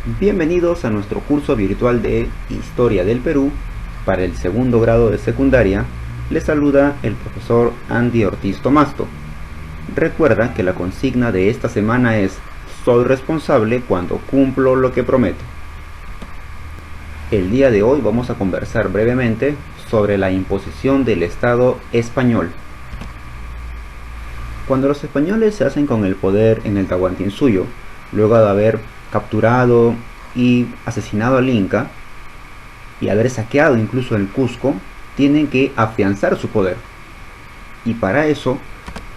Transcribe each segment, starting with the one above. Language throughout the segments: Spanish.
Bienvenidos a nuestro curso virtual de Historia del Perú para el segundo grado de secundaria. Les saluda el profesor Andy Ortiz Tomasto. Recuerda que la consigna de esta semana es: soy responsable cuando cumplo lo que prometo. El día de hoy vamos a conversar brevemente sobre la imposición del Estado español. Cuando los españoles se hacen con el poder en el Tahuantinsuyo, luego de haber capturado y asesinado al Inca y haber saqueado incluso el Cusco, tienen que afianzar su poder. Y para eso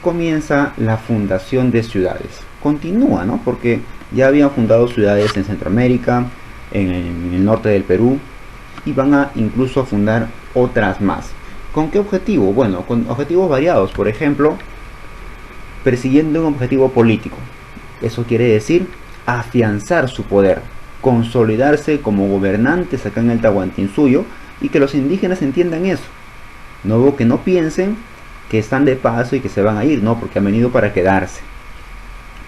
comienza la fundación de ciudades. Continúa, ¿no? Porque ya habían fundado ciudades en Centroamérica, en el norte del Perú, y van a incluso fundar otras más. ¿Con qué objetivo? Bueno, con objetivos variados. Por ejemplo, persiguiendo un objetivo político. Eso quiere decir afianzar su poder, consolidarse como gobernantes acá en el Tahuantinsuyo, y que los indígenas entiendan eso. No que no piensen que están de paso y que se van a ir, no, porque han venido para quedarse.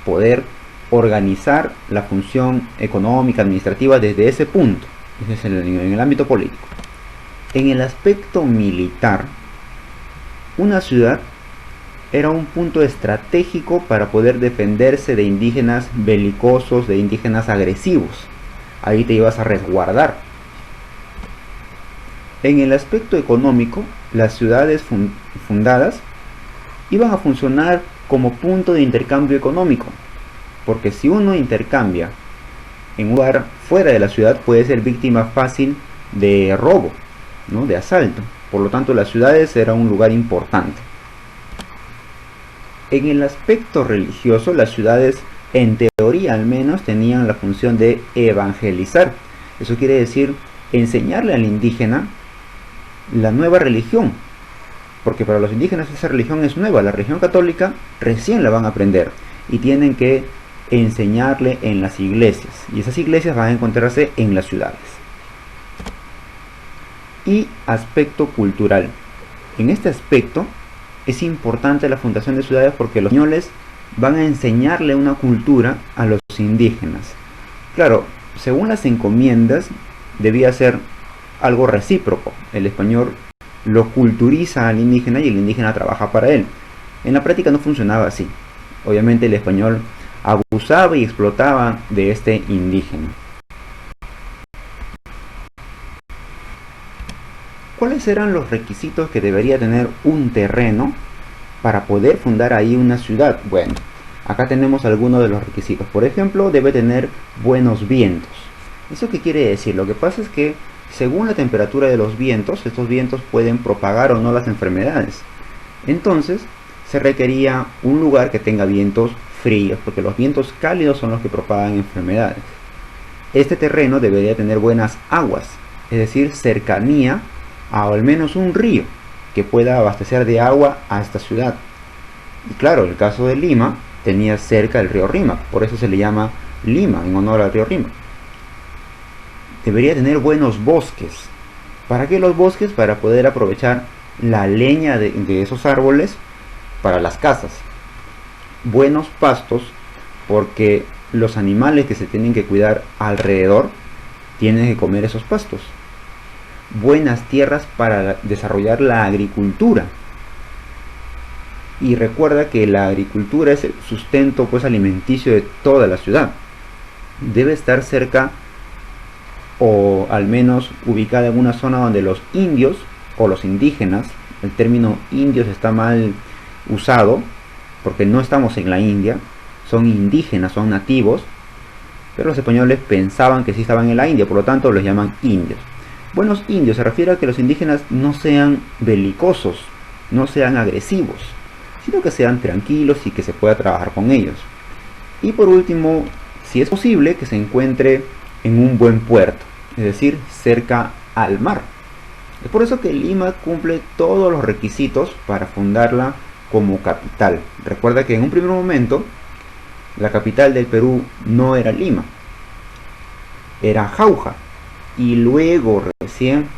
Poder organizar la función económica, administrativa desde ese punto, es en el ámbito político. En el aspecto militar, una ciudad era un punto estratégico para poder defenderse de indígenas belicosos, de indígenas agresivos. Ahí te ibas a resguardar. En el aspecto económico, las ciudades fundadas iban a funcionar como punto de intercambio económico, porque si uno intercambia en un lugar fuera de la ciudad, puede ser víctima fácil de robo, ¿no? De asalto. Por lo tanto, las ciudades eran un lugar importante. En el aspecto religioso, las ciudades, en teoría al menos, tenían la función de evangelizar. Eso quiere decir enseñarle al indígena la nueva religión, porque para los indígenas esa religión es nueva. La religión católica recién la van a aprender y tienen que enseñarle en las iglesias, y esas iglesias van a encontrarse en las ciudades. Y aspecto cultural. En este aspecto es importante la fundación de ciudades porque los españoles van a enseñarle una cultura a los indígenas. Claro, según las encomiendas debía ser algo recíproco. El español lo culturiza al indígena y el indígena trabaja para él. En la práctica no funcionaba así. Obviamente el español abusaba y explotaba de este indígena. ¿Cuáles eran los requisitos que debería tener un terreno para poder fundar ahí una ciudad? Bueno, acá tenemos algunos de los requisitos. Por ejemplo, debe tener buenos vientos. ¿Eso qué quiere decir? Lo que pasa es que según la temperatura de los vientos, estos vientos pueden propagar o no las enfermedades. Entonces, se requería un lugar que tenga vientos fríos, porque los vientos cálidos son los que propagan enfermedades. Este terreno debería tener buenas aguas, es decir, cercanía a al menos un río que pueda abastecer de agua a esta ciudad. Y claro, el caso de Lima tenía cerca el río Rímac, por eso se le llama Lima, en honor al río Rímac. Debería tener buenos bosques. ¿Para qué los bosques? Para poder aprovechar la leña de esos árboles para las casas. Buenos pastos, porque los animales que se tienen que cuidar alrededor tienen que comer esos pastos. Buenas tierras para desarrollar la agricultura. Y recuerda que la agricultura es el sustento alimenticio de toda la ciudad. Debe estar cerca, o al menos ubicada en una zona donde los indios o los indígenas, el término indios está mal usado porque no estamos en la India, son indígenas, son nativos, pero los españoles pensaban que sí estaban en la India, por lo tanto los llaman indios. Buenos indios se refiere a que los indígenas no sean belicosos, no sean agresivos, sino que sean tranquilos y que se pueda trabajar con ellos. Y por último, si es posible, que se encuentre en un buen puerto, es decir, cerca al mar. Es por eso que Lima cumple todos los requisitos para fundarla como capital. Recuerda que en un primer momento la capital del Perú no era Lima, era Jauja, y luego recién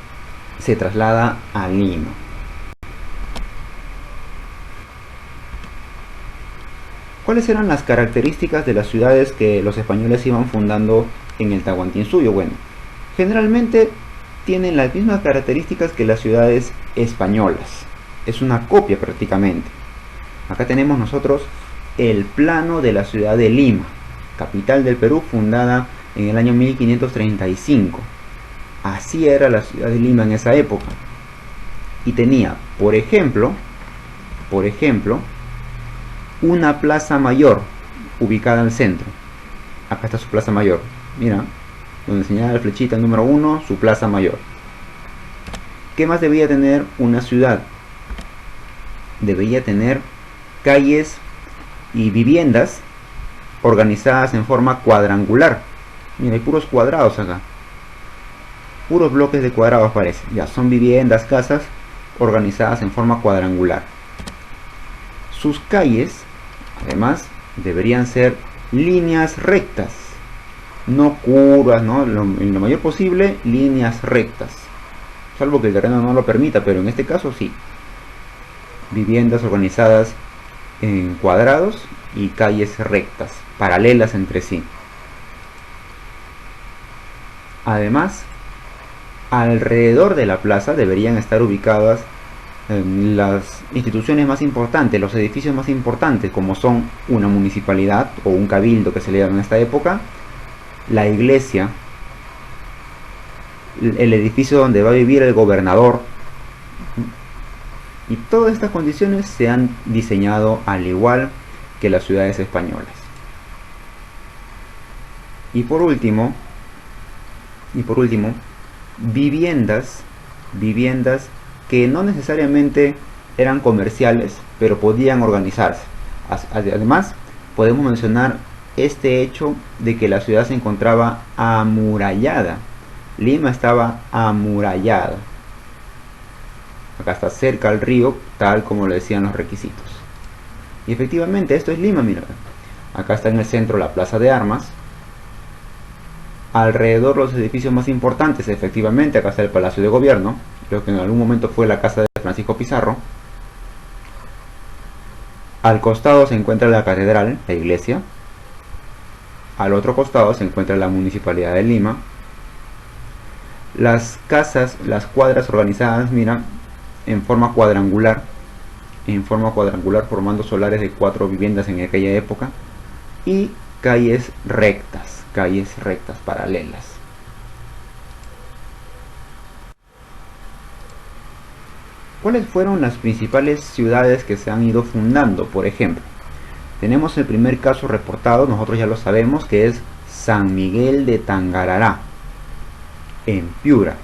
se traslada a Lima. ¿Cuáles eran las características de las ciudades que los españoles iban fundando en el Tahuantinsuyo? Bueno, generalmente tienen las mismas características que las ciudades españolas. Es una copia prácticamente. Acá tenemos nosotros el plano de la ciudad de Lima, capital del Perú, fundada en el año 1535. Así era la ciudad de Lima en esa época. Y tenía, por ejemplo, una plaza mayor ubicada al centro. Acá está su plaza mayor. Mira, donde señala la flechita número 1, su plaza mayor. ¿Qué más debía tener una ciudad? Debía tener calles y viviendas organizadas en forma cuadrangular. Mira, hay puros cuadrados acá. Puros bloques de cuadrados parece. Ya, son viviendas, casas organizadas en forma cuadrangular. Sus calles, además, deberían ser líneas rectas, no curvas, ¿no? En lo mayor posible, líneas rectas. Salvo que el terreno no lo permita, pero en este caso sí. Viviendas organizadas en cuadrados y calles rectas, paralelas entre sí. Además, alrededor de la plaza deberían estar ubicadas las instituciones más importantes, los edificios más importantes, como son una municipalidad o un cabildo que se le llama en esta época, la iglesia, el edificio donde va a vivir el gobernador. Y todas estas condiciones se han diseñado al igual que las ciudades españolas. Y por último, viviendas que no necesariamente eran comerciales, pero podían organizarse. Además, podemos mencionar este hecho de que la ciudad se encontraba amurallada. Lima estaba amurallada. Acá está cerca al río, tal como lo decían los requisitos. Y efectivamente, esto es Lima, mira. Acá está en el centro la Plaza de Armas. Alrededor los edificios más importantes, efectivamente, acá está el Palacio de Gobierno, creo que en algún momento fue la casa de Francisco Pizarro. Al costado se encuentra la catedral, la iglesia. Al otro costado se encuentra la Municipalidad de Lima. Las casas, las cuadras organizadas, mira, en forma cuadrangular formando solares de 4 viviendas en aquella época. Y calles rectas paralelas. ¿Cuáles fueron las principales ciudades que se han ido fundando? Por ejemplo, tenemos el primer caso reportado, nosotros ya lo sabemos, que es San Miguel de Tangarará, en Piura.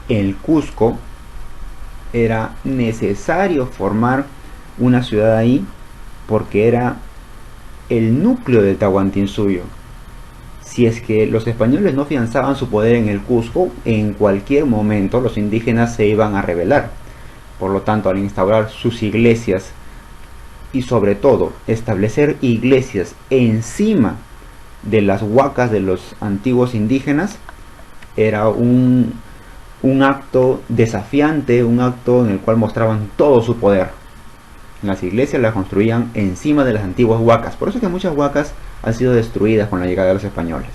El Cusco, era necesario formar una ciudad ahí porque era el núcleo del Tahuantinsuyo. Si es que los españoles no afianzaban su poder en el Cusco, en cualquier momento los indígenas se iban a rebelar. Por lo tanto, al instaurar sus iglesias y sobre todo establecer iglesias encima de las huacas de los antiguos indígenas, era un acto desafiante, un acto en el cual mostraban todo su poder. Las iglesias las construían encima de las antiguas huacas. Por eso es que muchas huacas han sido destruidas con la llegada de los españoles.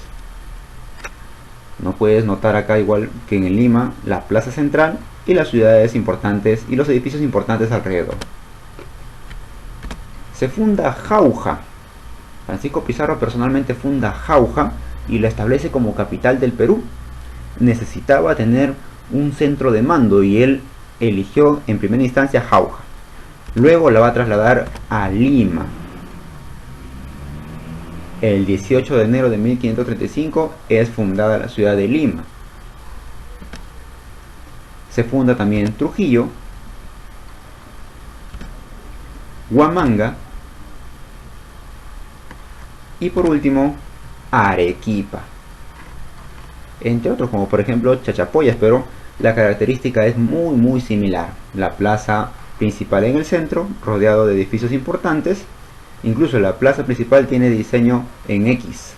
No puedes notar acá, igual que en Lima, la plaza central y las ciudades importantes y los edificios importantes alrededor. Se funda Jauja. Francisco Pizarro personalmente funda Jauja y la establece como capital del Perú. Necesitaba tener un centro de mando y él eligió en primera instancia Jauja. Luego la va a trasladar a Lima. El 18 de enero de 1535 es fundada la ciudad de Lima. Se funda también Trujillo, Huamanga y por último Arequipa. Entre otros, como por ejemplo Chachapoyas, pero la característica es muy similar. La plaza principal en el centro, rodeado de edificios importantes. Incluso la plaza principal tiene diseño en X.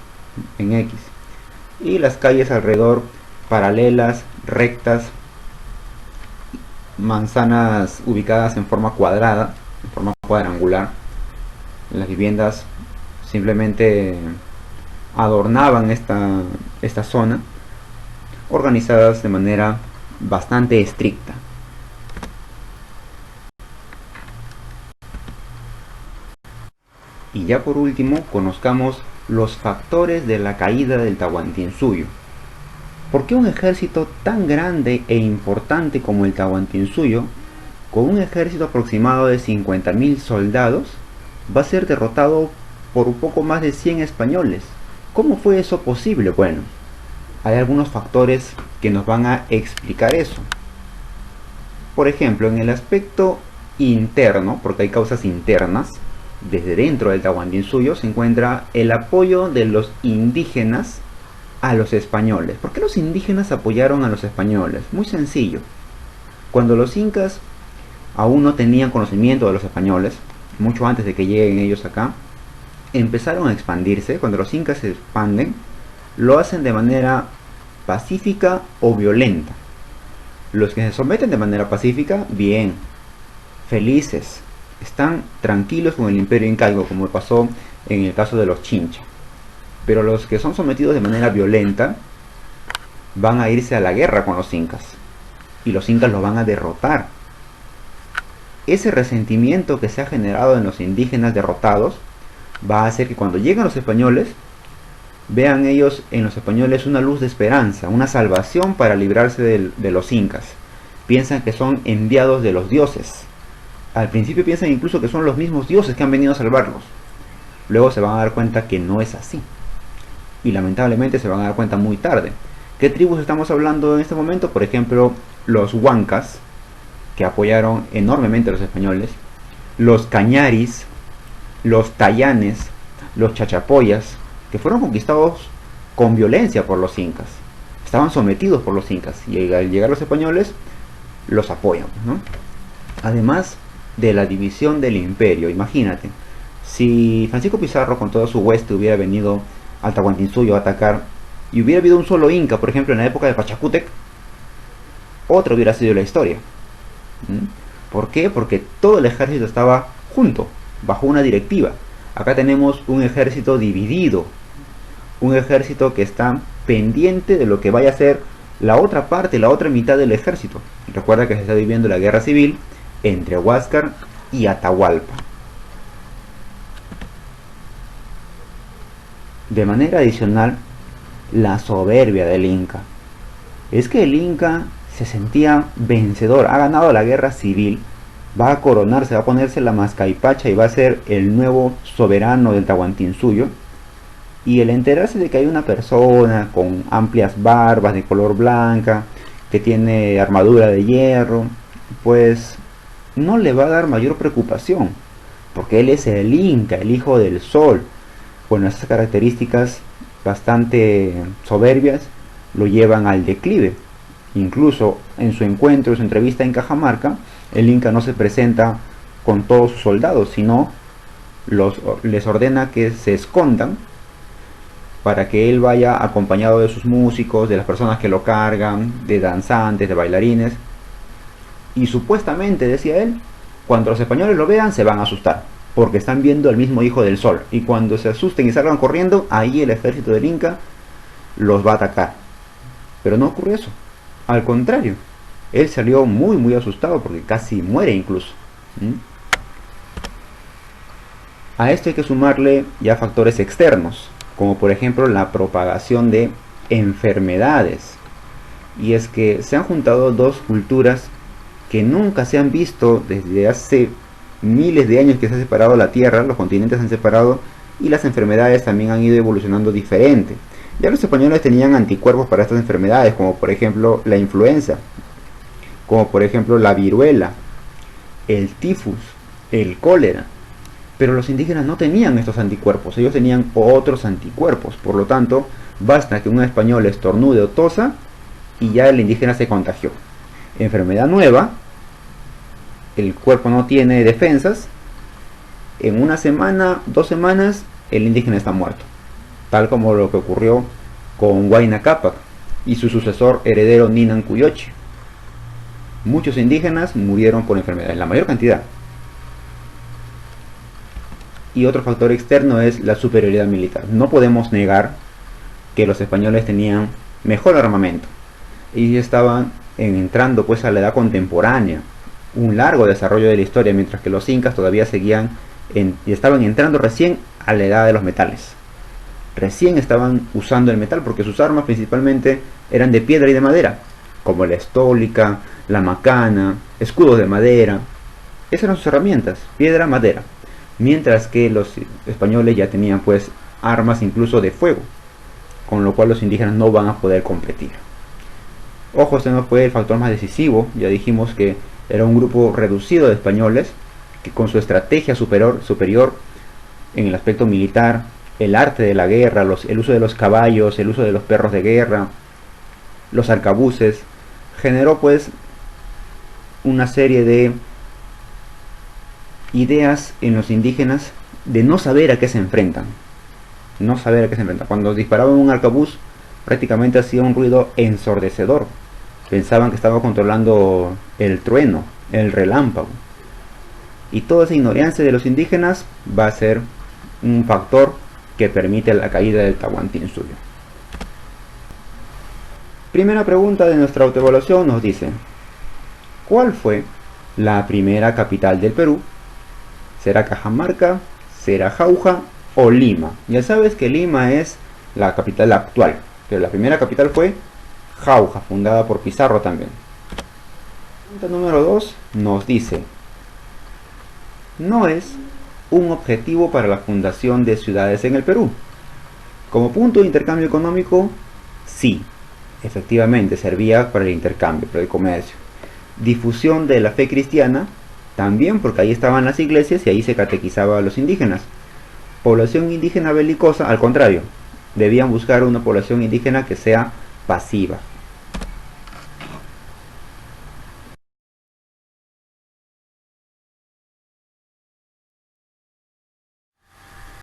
Y las calles alrededor paralelas, rectas, manzanas ubicadas en forma cuadrada, en forma cuadrangular. Las viviendas simplemente adornaban esta zona, organizadas de manera bastante estricta. Y ya por último, conozcamos los factores de la caída del Tahuantinsuyo. ¿Por qué un ejército tan grande e importante como el Tahuantinsuyo, con un ejército aproximado de 50.000 soldados, va a ser derrotado por un poco más de 100 españoles? ¿Cómo fue eso posible? Bueno, hay algunos factores que nos van a explicar eso. Por ejemplo, en el aspecto interno, porque hay causas internas, desde dentro del Tahuantinsuyo se encuentra el apoyo de los indígenas a los españoles. ¿Por qué los indígenas apoyaron a los españoles? Muy sencillo. Cuando los incas aún no tenían conocimiento de los españoles, mucho antes de que lleguen ellos acá, empezaron a expandirse. Cuando los incas se expanden, lo hacen de manera pacífica o violenta. Los que se someten de manera pacífica, bien, felices, están tranquilos con el imperio incaico, como pasó en el caso de los Chincha. Pero los que son sometidos de manera violenta van a irse a la guerra con los incas, y los incas los van a derrotar. Ese resentimiento que se ha generado en los indígenas derrotados va a hacer que cuando lleguen los españoles, vean ellos en los españoles una luz de esperanza, una salvación para librarse de los incas. Piensan que son enviados de los dioses. Al principio piensan incluso que son los mismos dioses que han venido a salvarlos. Luego se van a dar cuenta que no es así. Y lamentablemente se van a dar cuenta muy tarde. ¿Qué tribus estamos hablando en este momento? Por ejemplo, los huancas, que apoyaron enormemente a los españoles, los cañaris, los tayanes, los chachapoyas, que fueron conquistados con violencia por los incas. Estaban sometidos por los incas, y al llegar los españoles los apoyan, ¿no? Además de la división del imperio, imagínate, si Francisco Pizarro con toda su hueste hubiera venido al Tahuantinsuyo a atacar y hubiera habido un solo inca, por ejemplo en la época de Pachacútec, otra hubiera sido la historia. ¿Por qué? Porque todo el ejército estaba junto, bajo una directiva. Acá tenemos un ejército dividido, un ejército que está pendiente de lo que vaya a ser la otra parte, la otra mitad del ejército. Recuerda que se está viviendo la guerra civil entre Huáscar y Atahualpa. De manera adicional, la soberbia del Inca. Es que el Inca se sentía vencedor, ha ganado la guerra civil, va a coronarse, va a ponerse la mascaipacha y va a ser el nuevo soberano del Tahuantinsuyo. Y el enterarse de que hay una persona con amplias barbas de color blanca, que tiene armadura de hierro, pues no le va a dar mayor preocupación, porque él es el Inca, el hijo del sol. Bueno, esas características bastante soberbias lo llevan al declive. Incluso en su encuentro, en su entrevista en Cajamarca, el Inca no se presenta con todos sus soldados, sino les ordena que se escondan para que él vaya acompañado de sus músicos, de las personas que lo cargan, de danzantes, de bailarines. Y supuestamente, decía él, cuando los españoles lo vean se van a asustar, porque están viendo al mismo hijo del sol. Y cuando se asusten y salgan corriendo, ahí el ejército del Inca los va a atacar. Pero no ocurre eso. Al contrario, él salió muy asustado porque casi muere incluso. A esto hay que sumarle ya factores externos, como por ejemplo la propagación de enfermedades. Y es que se han juntado dos culturas que nunca se han visto desde hace miles de años que se ha separado la Tierra, los continentes se han separado y las enfermedades también han ido evolucionando diferente. Ya los españoles tenían anticuerpos para estas enfermedades, como por ejemplo la influenza, como por ejemplo la viruela, el tifus, el cólera. Pero los indígenas no tenían estos anticuerpos, ellos tenían otros anticuerpos. Por lo tanto, basta que un español estornude o tosa y ya el indígena se contagió. Enfermedad nueva, el cuerpo no tiene defensas, en una semana, 2 semanas, el indígena está muerto. Tal como lo que ocurrió con Huayna Cápac y su sucesor heredero Ninan Cuyochi. Muchos indígenas murieron por enfermedades, la mayor cantidad. Y otro factor externo es la superioridad militar. No podemos negar que los españoles tenían mejor armamento y estaban entrando pues a la edad contemporánea, un largo desarrollo de la historia, mientras que los incas todavía y estaban entrando recién a la edad de los metales. Recién estaban usando el metal porque sus armas principalmente eran de piedra y de madera, como la estólica, la macana, escudos de madera. Esas eran sus herramientas, piedra, madera. Mientras que los españoles ya tenían pues armas incluso de fuego, con lo cual los indígenas no van a poder competir. Ojo, este no fue el factor más decisivo. Ya dijimos que era un grupo reducido de españoles que con su estrategia superior en el aspecto militar, el arte de la guerra, el uso de los caballos, el uso de los perros de guerra, los arcabuces, generó pues una serie de ideas en los indígenas de no saber a qué se enfrentan. No saber a qué se enfrentan. Cuando disparaban un arcabuz, prácticamente hacía un ruido ensordecedor. Pensaban que estaba controlando el trueno, el relámpago. Y toda esa ignorancia de los indígenas va a ser un factor que permite la caída del Tahuantinsuyo. Primera pregunta de nuestra autoevaluación nos dice: ¿cuál fue la primera capital del Perú? ¿Será Cajamarca? ¿Será Jauja? ¿O Lima? Ya sabes que Lima es la capital actual, pero la primera capital fue Jauja, fundada por Pizarro también. Pregunta número 2 nos dice: no es un objetivo para la fundación de ciudades en el Perú. Como punto de intercambio económico, sí, efectivamente servía para el intercambio, para el comercio. Difusión de la fe cristiana, también, porque ahí estaban las iglesias y ahí se catequizaba a los indígenas. Población indígena belicosa, al contrario, debían buscar una población indígena que sea pasiva,